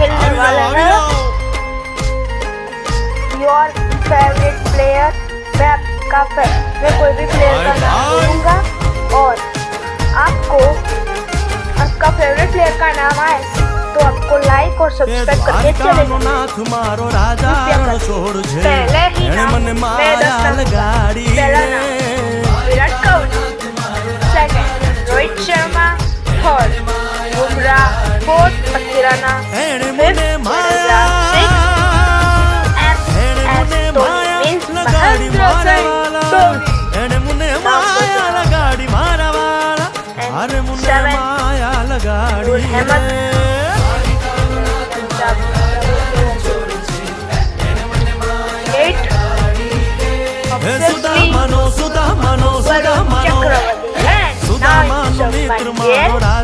खेलने वाले हैं योर फेवरेट प्लेयर। मैं कोई भी प्लेयर का नाम दूंगा और आपको आपका फेवरेट प्लेयर का नाम आए तो आपको लाइक और सब्सक्राइब करके चले पहले ही नाम पहला नाम Virat Kohli, second Rohit Sharma, third Bumrah, fourth Pathirana, fifth Yuvraj Singh, MS Dhoni means Mahendra Singh Dhoni, and seven Nur Ahmed, eight obviously Varun Chakravarti, and now it's my